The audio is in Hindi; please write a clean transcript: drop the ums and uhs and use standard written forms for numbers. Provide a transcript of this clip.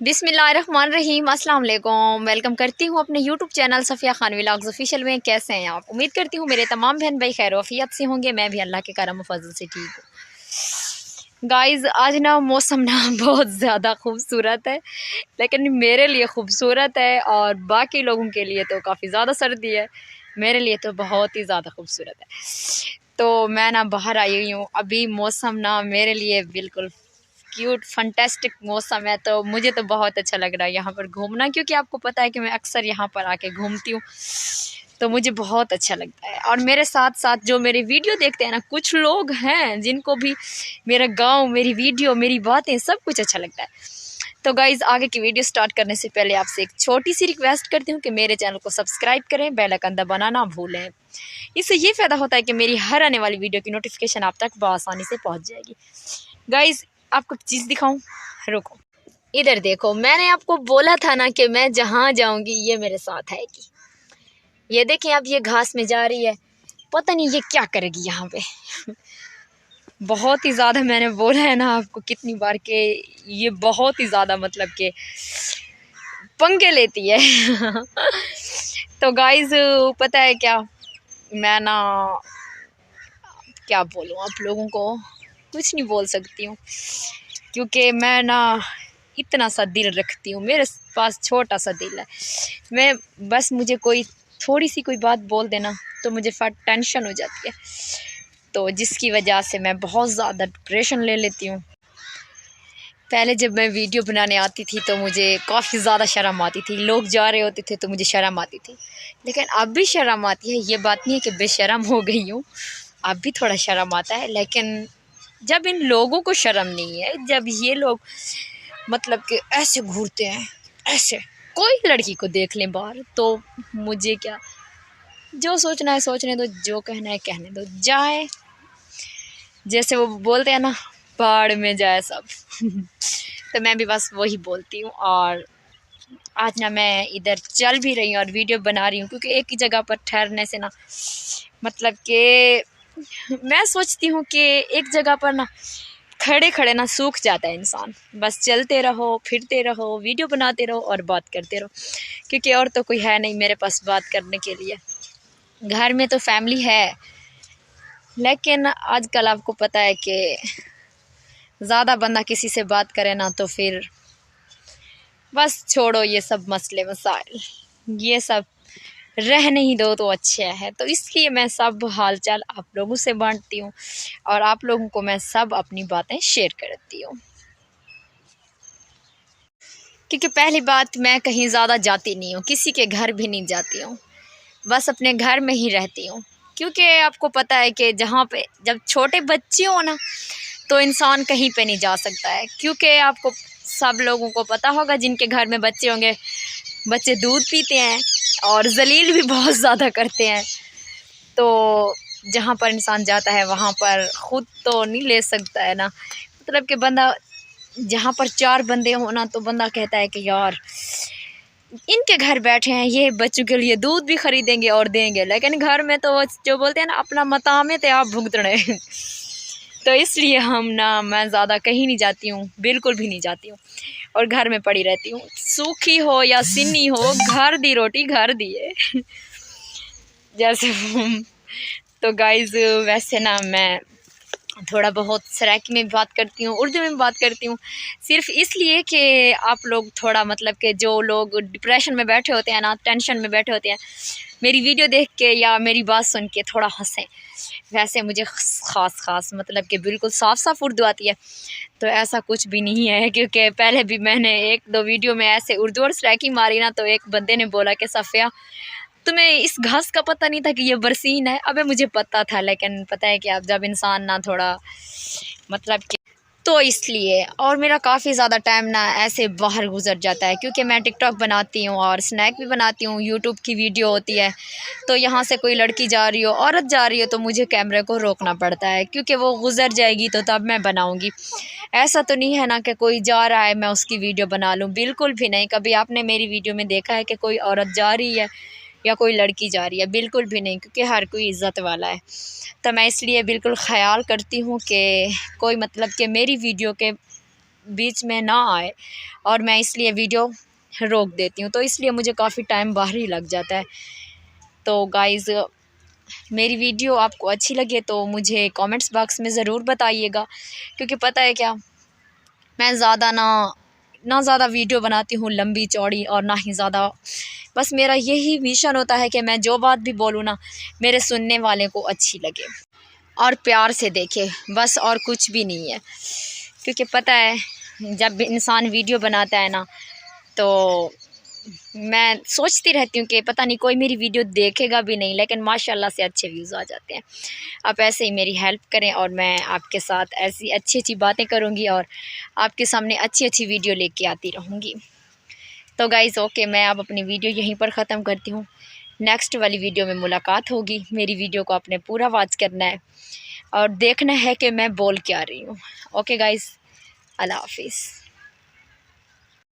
बिस्मिल्लाहिर्रहमानिर्रहीम, अस्सलाम वालेकुम। वेलकम करती हूँ अपने YouTube channel Safiya Khan vlogs official में। कैसे हैं आप? उम्मीद करती हूँ मेरे तमाम बहन भाई खैर वफ़ियत से होंगे। मैं भी अल्लाह के करम फजल से ठीक हूँ। गाइज़ आज ना मौसम ना बहुत ज़्यादा खूबसूरत है, लेकिन मेरे लिए खूबसूरत है और बाकी लोगों के लिए तो काफ़ी ज़्यादा सर्दी है। मेरे लिए तो बहुत ही ज़्यादा खूबसूरत है। तो मैं ना बाहर आई हुई हूँ। अभी मौसम ना मेरे लिए बिल्कुल क्यूट फंटेस्टिक मौसम है, तो मुझे तो बहुत अच्छा लग रहा है यहाँ पर घूमना, क्योंकि आपको पता है कि मैं अक्सर यहाँ पर आके घूमती हूँ, तो मुझे बहुत अच्छा लगता है। और मेरे साथ साथ जो मेरे वीडियो देखते हैं ना, कुछ लोग हैं जिनको भी मेरा गांव, मेरी वीडियो, मेरी बातें सब कुछ अच्छा लगता है। तो गाइज़ आगे की वीडियो स्टार्ट करने से पहले आपसे एक छोटी सी रिक्वेस्ट करती हूँ कि मेरे चैनल को सब्सक्राइब करें, बेल आइकन दबाना ना भूलें। इससे ये फ़ायदा होता है कि मेरी हर आने वाली वीडियो की नोटिफिकेशन आप तक बआसानी से पहुँच जाएगी। गाइज़ आपको एक चीज़ दिखाऊं, रुको इधर देखो। मैंने आपको बोला था ना कि मैं जहाँ जाऊंगी ये मेरे साथ आएगी। ये देखें, अब ये घास में जा रही है, पता नहीं ये क्या करेगी यहाँ पे। बहुत ही ज़्यादा मैंने बोला है ना आपको कितनी बार के ये बहुत ही ज़्यादा मतलब के पंगे लेती है। तो गाइज़ पता है क्या, मैं ना क्या बोलूँ आप लोगों को, कुछ नहीं बोल सकती हूँ, क्योंकि मैं ना इतना सा दिल रखती हूँ। मेरे पास छोटा सा दिल है। मैं बस मुझे कोई थोड़ी सी कोई बात बोल देना तो मुझे फट टेंशन हो जाती है, तो जिसकी वजह से मैं बहुत ज़्यादा डिप्रेशन ले लेती हूँ। पहले जब मैं वीडियो बनाने आती थी तो मुझे काफ़ी ज़्यादा शर्म आती थी। लोग जा रहे होते थे तो मुझे शर्म आती थी, लेकिन अब भी शर्म आती है। ये बात नहीं है कि बेशर्म हो गई हूँ, अब भी थोड़ा शर्म आता है। लेकिन जब इन लोगों को शर्म नहीं है, जब ये लोग मतलब कि ऐसे घूरते हैं, ऐसे कोई लड़की को देख लें बाहर, तो मुझे क्या, जो सोचना है सोचने दो, जो कहना है कहने दो, जाए जैसे वो बोलते हैं ना, पहाड़ में जाए सब। तो मैं भी बस वही बोलती हूँ। और आज ना मैं इधर चल भी रही हूँ और वीडियो बना रही हूँ, क्योंकि एक ही जगह पर ठहरने से ना मतलब कि मैं सोचती हूँ कि एक जगह पर ना खड़े खड़े ना सूख जाता है इंसान। बस चलते रहो, फिरते रहो, वीडियो बनाते रहो और बात करते रहो, क्योंकि और तो कोई है नहीं मेरे पास बात करने के लिए। घर में तो फैमिली है, लेकिन आजकल आपको पता है कि ज़्यादा बंदा किसी से बात करे ना तो फिर बस छोड़ो ये सब मसले मसाइल, ये सब रहने ही दो तो अच्छा है। तो इसलिए मैं सब हालचाल आप लोगों से बांटती हूँ और आप लोगों को मैं सब अपनी बातें शेयर करती हूँ, क्योंकि पहली बात मैं कहीं ज़्यादा जाती नहीं हूँ, किसी के घर भी नहीं जाती हूँ, बस अपने घर में ही रहती हूँ। क्योंकि आपको पता है कि जहाँ पे जब छोटे बच्चे हो ना तो इंसान कहीं पे नहीं जा सकता है, क्योंकि आपको सब लोगों को पता होगा जिनके घर में बच्चे होंगे, बच्चे दूध पीते हैं और जलील भी बहुत ज़्यादा करते हैं। तो जहाँ पर इंसान जाता है वहाँ पर ख़ुद तो नहीं ले सकता है ना, मतलब कि बंदा जहाँ पर चार बंदे हो ना तो बंदा कहता है कि यार इनके घर बैठे हैं, ये बच्चों के लिए दूध भी खरीदेंगे और देंगे, लेकिन घर में तो जो बोलते हैं ना, अपना मतामे थे आप भुगतने। तो इसलिए मैं ज़्यादा कहीं नहीं जाती हूँ, बिल्कुल भी नहीं जाती हूँ, और घर में पड़ी रहती हूँ। सूखी हो या सिन्नी हो, घर दी रोटी घर दिए। जैसे तो गाइज़ वैसे ना मैं थोड़ा बहुत सराइकी में भी बात करती हूँ, उर्दू में भी बात करती हूँ, सिर्फ इसलिए कि आप लोग थोड़ा मतलब कि जो लोग डिप्रेशन में बैठे होते हैं ना, टेंशन में बैठे होते हैं, मेरी वीडियो देख के या मेरी बात सुन के थोड़ा हंसें। वैसे मुझे ख़ास मतलब कि बिल्कुल साफ़ साफ़ उर्दू आती है, तो ऐसा कुछ भी नहीं है, क्योंकि पहले भी मैंने एक दो वीडियो में ऐसे उर्दू और सराइकी मारी ना, तो एक बंदे ने बोला कि सफ़िया तुम्हें इस घास का पता नहीं था कि ये बरसीन है। अबे मुझे पता था, लेकिन पता है कि अब जब इंसान ना थोड़ा मतलब कि, तो इसलिए और मेरा काफ़ी ज़्यादा टाइम ना ऐसे बाहर गुजर जाता है, क्योंकि मैं टिकटॉक बनाती हूँ और स्नैक भी बनाती हूँ, यूट्यूब की वीडियो होती है, तो यहाँ से कोई लड़की जा रही हो, औरत जा रही हो, तो मुझे कैमरे को रोकना पड़ता है, क्योंकि वो गुजर जाएगी तो तब मैं बनाऊँगी। ऐसा तो नहीं है ना कि कोई जा रहा है मैं उसकी वीडियो बना लूँ, बिल्कुल भी नहीं। कभी आपने मेरी वीडियो में देखा है कि कोई औरत जा रही है या कोई लड़की जा रही है? बिल्कुल भी नहीं, क्योंकि हर कोई इज़्ज़त वाला है। तो मैं इसलिए बिल्कुल ख़याल करती हूँ कि कोई मतलब कि मेरी वीडियो के बीच में ना आए, और मैं इसलिए वीडियो रोक देती हूँ, तो इसलिए मुझे काफ़ी टाइम बाहर ही लग जाता है। तो गाइज़, मेरी वीडियो आपको अच्छी लगे तो मुझे कमेंट्स बॉक्स में ज़रूर बताइएगा, क्योंकि पता है क्या, मैं ज़्यादा ना ज़्यादा वीडियो बनाती हूँ लंबी चौड़ी, और ना ही ज़्यादा। बस मेरा यही मिशन होता है कि मैं जो बात भी बोलूँ ना, मेरे सुनने वाले को अच्छी लगे और प्यार से देखे, बस, और कुछ भी नहीं है। क्योंकि पता है, जब इंसान वीडियो बनाता है ना, तो मैं सोचती रहती हूँ कि पता नहीं कोई मेरी वीडियो देखेगा भी नहीं, लेकिन माशाल्लाह से अच्छे व्यूज़ आ जाते हैं। आप ऐसे ही मेरी हेल्प करें, और मैं आपके साथ ऐसी अच्छी अच्छी बातें करूँगी, और आपके सामने अच्छी अच्छी वीडियो लेके आती रहूँगी। तो गाइज़, ओके, मैं अब अपनी वीडियो यहीं पर ख़त्म करती हूँ। नेक्स्ट वाली वीडियो में मुलाकात होगी। मेरी वीडियो को आपने पूरा वॉच करना है और देखना है कि मैं बोल क्या रही हूँ। ओके गाइज़, अल्लाह हाफिज़।